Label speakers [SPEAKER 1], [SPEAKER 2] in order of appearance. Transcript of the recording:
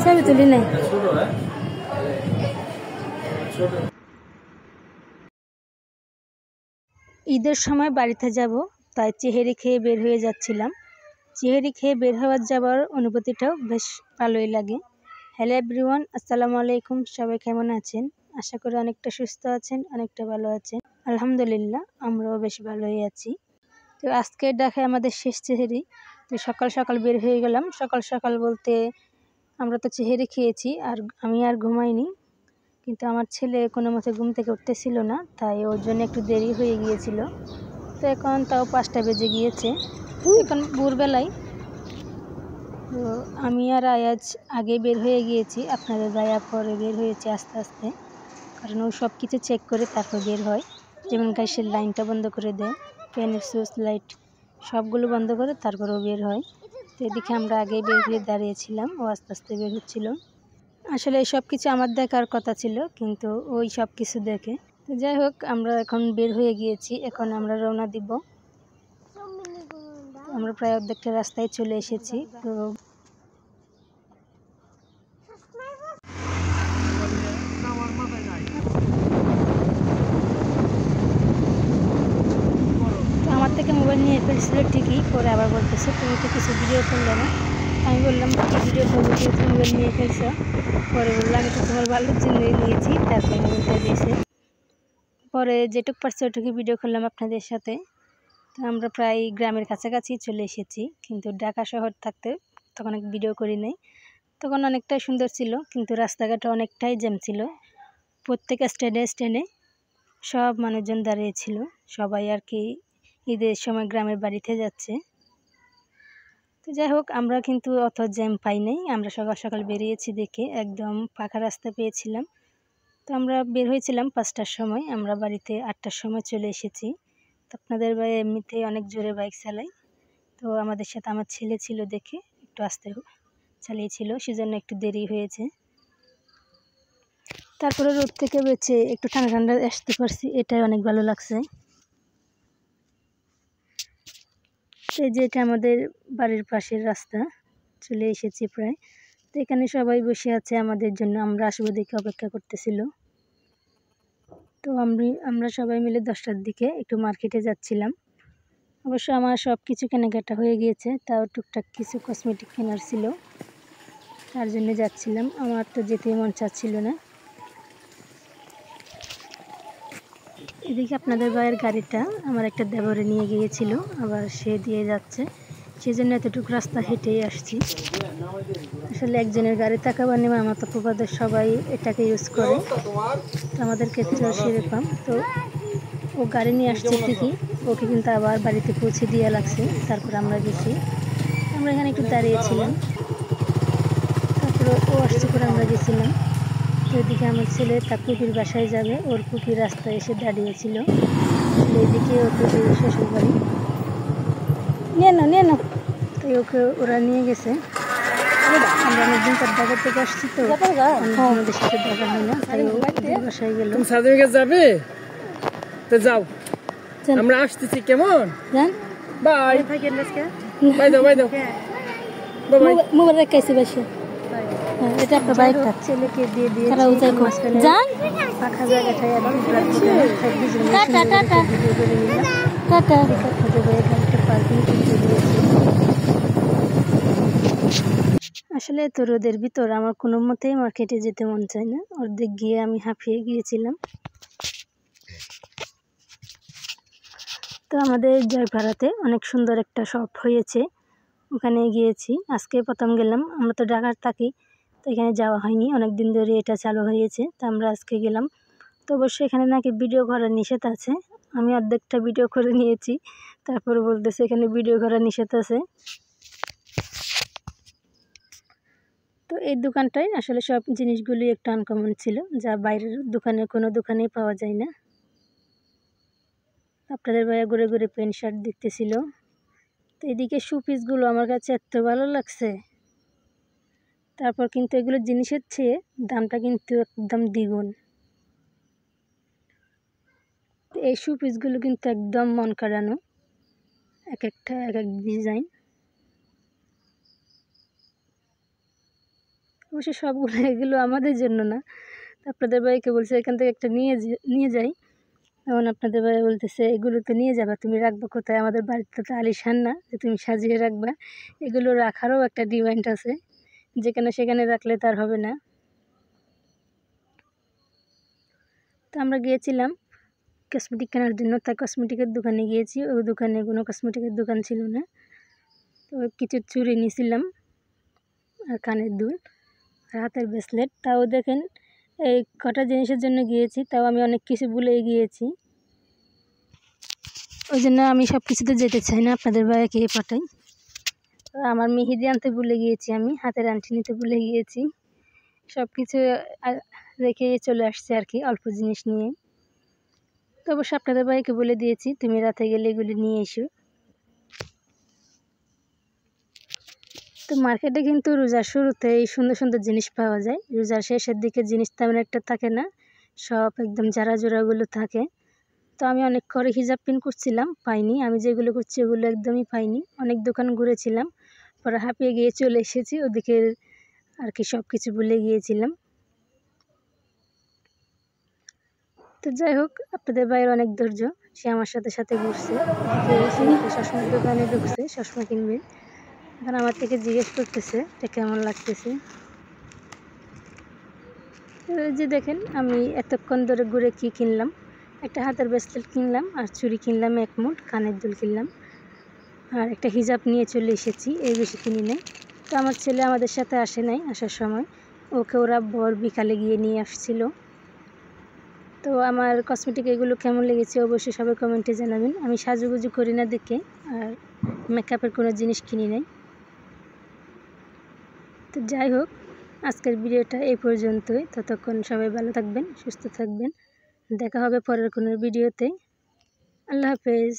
[SPEAKER 1] ছবি তুলি নাই। ঈদের সময় বাড়িতে যাব, তাই চেহারি খেয়ে বের হয়ে যাচ্ছিলাম। চেহারি খেয়ে বের হওয়ার যাবার অনুভূতিটাও বেশ ভালোই লাগে। হ্যালো এভরিওয়ান, আসসালামু আলাইকুম। সবাই কেমন আছেন? আশা করি অনেকটা সুস্থ আছেন, অনেকটা ভালো আছেন। আলহামদুলিল্লাহ, আমরাও বেশ ভালোই আছি। তো আজকে দেখায় আমাদের শেষ চেহারি। তো সকাল সকাল বের হয়ে গেলাম। সকাল সকাল বলতে আমরা তো চেহারি খেয়েছি, আর আমি আর ঘুমাইনি, কিন্তু আমার ছেলে কোনো মতে ঘুম থেকে উঠতেছিল না, তাই ওর জন্য একটু দেরি হয়ে গিয়েছিল। তো এখন তাও 5টা বেজে গিয়েছে, এখন ভোরবেলায়। তো আমি আর আয়াজ আগে বের হয়ে গিয়েছি, আপনাদের ভাইয়া পরে বের হয়েছে আস্তে আস্তে, কারণ ও সব কিছু চেক করে তারপর বের হয়। যেমন গ্যাসের লাইনটা বন্ধ করে দেয়, ফ্যানের সুইচ লাইট সবগুলো বন্ধ করে তারপর ও বের হয়। তো এদিকে আমরা আগে বের হয়ে দাঁড়িয়েছিলাম, ও আস্তে আস্তে বের হচ্ছিল। আসলে এই সব কিছু আমার দেখার কথা ছিল, কিন্তু ওই সব কিছু দেখে। তো যাই হোক, আমরা এখন বের হয়ে গিয়েছি, এখন আমরা রওনা দিব। আমরা প্রায় অর্ধেকটা রাস্তায় চলে এসেছি। তো আমার থেকে মোবাইল নিয়ে ফেলছিল ঠিকই, পরে আবার বলতেছে তুমি তো কিছু ভিডিও করলে না। আমি বললাম কি ভিডিও করবো, তুমি মোবাইল নিয়ে ফেলছো? পরে বললাম আমি তো তোমার ভালোর জন্যই নিয়েছি, তারপরে মোবাইলটা দিয়েছে। পরে যেটুক পারছি ওটুকু ভিডিও করলাম আপনাদের সাথে। তো আমরা প্রায় গ্রামের কাছাকাছি চলে এসেছি, কিন্তু ঢাকা শহর থাকতে তখন ভিডিও করি নাই। তখন অনেকটাই সুন্দর ছিল, কিন্তু রাস্তাঘাটে অনেকটাই জ্যাম ছিল। প্রত্যেক স্ট্যান্ডে সব মানুষজন দাঁড়িয়েছিল, সবাই আর কি ঈদের সময় গ্রামের বাড়িতে যাচ্ছে। তো যাই হোক, আমরা কিন্তু অত জ্যাম পাই নাই। আমরা সকাল সকাল বেরিয়েছি দেখে একদম পাকা রাস্তা পেয়েছিলাম। তো আমরা বের হয়েছিলাম 5টার সময়, আমরা বাড়িতে 8টার সময় চলে এসেছি। তো আপনাদের ভাই এমনিতেই অনেক জোরে বাইক চালায়, তো আমাদের সাথে আমার ছেলে ছিল দেখে একটু আস্তে চালিয়েছিল, সেজন্য একটু দেরি হয়েছে। তারপরে রোদ থেকে বেঁচে একটু ঠান্ডা ঠান্ডা আসতে পারছি, এটাই অনেক ভালো লাগছে। এই যে এটা আমাদের বাড়ির পাশের রাস্তা, চলে এসেছি প্রায়। তো এখানে সবাই বসে আছে আমাদের জন্য, আমরা আসবো দেখে অপেক্ষা করতেছিল। তো আমরা সবাই মিলে 10টার দিকে একটু মার্কেটে যাচ্ছিলাম। অবশ্য আমার সব কিছু কেনাকাটা হয়ে গিয়েছে, তাও টুকটাক কিছু কসমেটিক কেনার ছিল, তার জন্য যাচ্ছিলাম। আমার তো যেতে মন চাচ্ছিল না। এদিকে আপনাদের ভাইয়ের গাড়িটা আমার একটা দেবরে নিয়ে গিয়েছিল, আবার সে দিয়ে যাচ্ছে, সেজন্য এতটুকু রাস্তা হেঁটেই আসছি। আসলে একজনের গাড়ি থাকা মানে মামাতো ফুফাদের সবাই এটাকে ইউজ করে, তো আমাদের ক্ষেত্রেও সেরকম। তো ও গাড়ি নিয়ে আসছে ঠিকই, ওকে কিন্তু আবার বাড়িতে পৌঁছে দিয়ে লাগছে, তারপর আমরা গেছি। আমরা এখানে একটু দাঁড়িয়েছিলাম, তারপরে ও আসছে পরে আমরা গেছিলাম। তো এদিকে আমার ছেলে তার কুকির বাসায় যাবে, ওর কুকি রাস্তায় এসে দাঁড়িয়েছিল। এদিকে ও কুকির শ্বশুর বাড়ি, নিয়ে নাও। তো ওকে ওরা নিয়ে গেছে। আমরা অনেকদিন পর ঢাকা থেকে আসছি, তো আমাদের সাথে দেখা হয় না, তাই ও বাসায় গেল।
[SPEAKER 2] যাবে তো যাও, আমরা আসতেছি, কেমন? বাই বাই দাও
[SPEAKER 1] মোবাইল রেখেছি বেশি। এটা একটা বাইকটা ছেলেকে দিয়ে দিয়ে ফাঁকা জায়গাটায় আসলে তো রোদের ভিতর আমার কোনো মতেই মার্কেটে যেতে মন চায় না, অর্ধেক গিয়ে আমি হাঁপিয়ে গিয়েছিলাম। তো আমাদের জয়পাড়াতে অনেক সুন্দর একটা শপ হয়েছে, ওখানে গিয়েছি। আজকে প্রথম গেলাম, আমরা তো ঢাকার থাকি, তো এখানে যাওয়া হয়নি, অনেক দিন ধরে এটা চালু হয়েছে, তো আমরা আজকে গেলাম। তো অবশ্যই এখানে নাকি ভিডিও করার নিষেধ আছে, আমি অর্ধেকটা ভিডিও করে নিয়েছি, তারপরে বলতেছে এখানে ভিডিও করার নিষেধ আছে। তো এই দোকানটায় আসলে সব জিনিসগুলি একটু আনকমন ছিল, যা বাইরের দোকানে কোনো দোকানেই পাওয়া যায় না। আপনাদের ভাইয়া ঘুরে ঘুরে প্যান্ট শার্ট দেখতেছিল। তো এদিকে শু পিসগুলো আমার কাছে এত ভালো লাগছে, তারপর কিন্তু এগুলো জিনিসের চেয়ে দামটা কিন্তু একদম দ্বিগুণ। এই শু পিসগুলো কিন্তু একদম মন কাড়ানো, এক একটা এক এক ডিজাইন। অবশ্য সবগুলো এগুলো আমাদের জন্য না, আপনাদের ভাইকে বলছে এখান থেকে একটা নিয়ে যাই। এখন আপনাদের ভাই বলতেছে এগুলো তো নিয়ে যাবা, তুমি রাখবো কোথায়? আমাদের বাড়িতে তো আলিশান না যে তুমি সাজিয়ে রাখবা। এগুলো রাখারও একটা ডিমান্ড আছে, যেখানে সেখানে রাখলে তার হবে না। তো আমরা গিয়েছিলাম কসমেটিক কেনার জন্য, তাই কসমেটিকের দোকানে গিয়েছি। ওই দোকানে কোনো কসমেটিকের দোকান ছিল না, তো কিছু চুড়ি নিয়েছিলাম আর কানের দুল আর হাতের ব্রেসলেট। তাও দেখেন এই কটা জিনিসের জন্য গিয়েছি, তাও আমি অনেক কিছু ভুলে গিয়েছি। ওই জন্য আমি সব কিছুতে যেতে চাই না, আপনাদের ভাইকে পাঠাই। আমার মেহেদি আনতে ভুলে গিয়েছি, আমি হাতের আংটি নিতে ভুলে গিয়েছি। সব কিছু রেখে চলে আসছে আর কি, অল্প জিনিস নিয়ে। তো অবশ্য আপনাদের ভাইকে বলে দিয়েছি তুমি রাতে গেলে এগুলি নিয়ে এসো। তো মার্কেটে কিন্তু রোজার শুরুতে এই সুন্দর সুন্দর জিনিস পাওয়া যায়, রোজার শেষের দিকে জিনিস তেমন একটা থাকে না, সব একদম জারা জোড়াগুলো থাকে। তো আমি অনেক করে হিজাব পিন করছিলাম, পাইনি। আমি যেগুলো করছি ওগুলো একদমই পাইনি। অনেক দোকান ঘুরেছিলাম, পরে হাঁপিয়ে গিয়ে চলে এসেছি ওদিকে আর কি, সব কিছু ভুলে গিয়েছিলাম। তো যাই হোক, আপনাদের ভাইয়ের অনেক ধৈর্য, সে আমার সাথে সাথে ঘুরছে, সবসময় দোকানে ঢুকছে, সবসময় কিনবে। এখন আমার থেকে জিজ্ঞেস করতেছে এটা কেমন লাগতেছে। যে দেখেন আমি এতক্ষণ ধরে ঘুরে কি কিনলাম, একটা হাতের ব্রেসলেট কিনলাম আর চুড়ি কিনলাম, এক মুঠ কানের দুল কিনলাম আর একটা হিজাব নিয়ে চলে এসেছি, এই বেশি কিনি নাই। তো আমার ছেলে আমাদের সাথে আসে নাই, আসার সময় ওকে ওরা ভোর বিকালে গিয়ে নিয়ে আসছিল। তো আমার কসমেটিক এগুলো কেমন লেগেছে অবশ্যই সবাই কমেন্টে জানাবেন। আমি সাজুগুজু করি না দেখে আর মেকআপের কোনো জিনিস কিনি নাই। তো যাই হোক, আজকের ভিডিওটা এই পর্যন্তই। ততক্ষণ সবাই ভালো থাকবেন, সুস্থ থাকবেন। দেখা হবে পরের কোনো ভিডিওতে। আল্লাহ হাফেজ।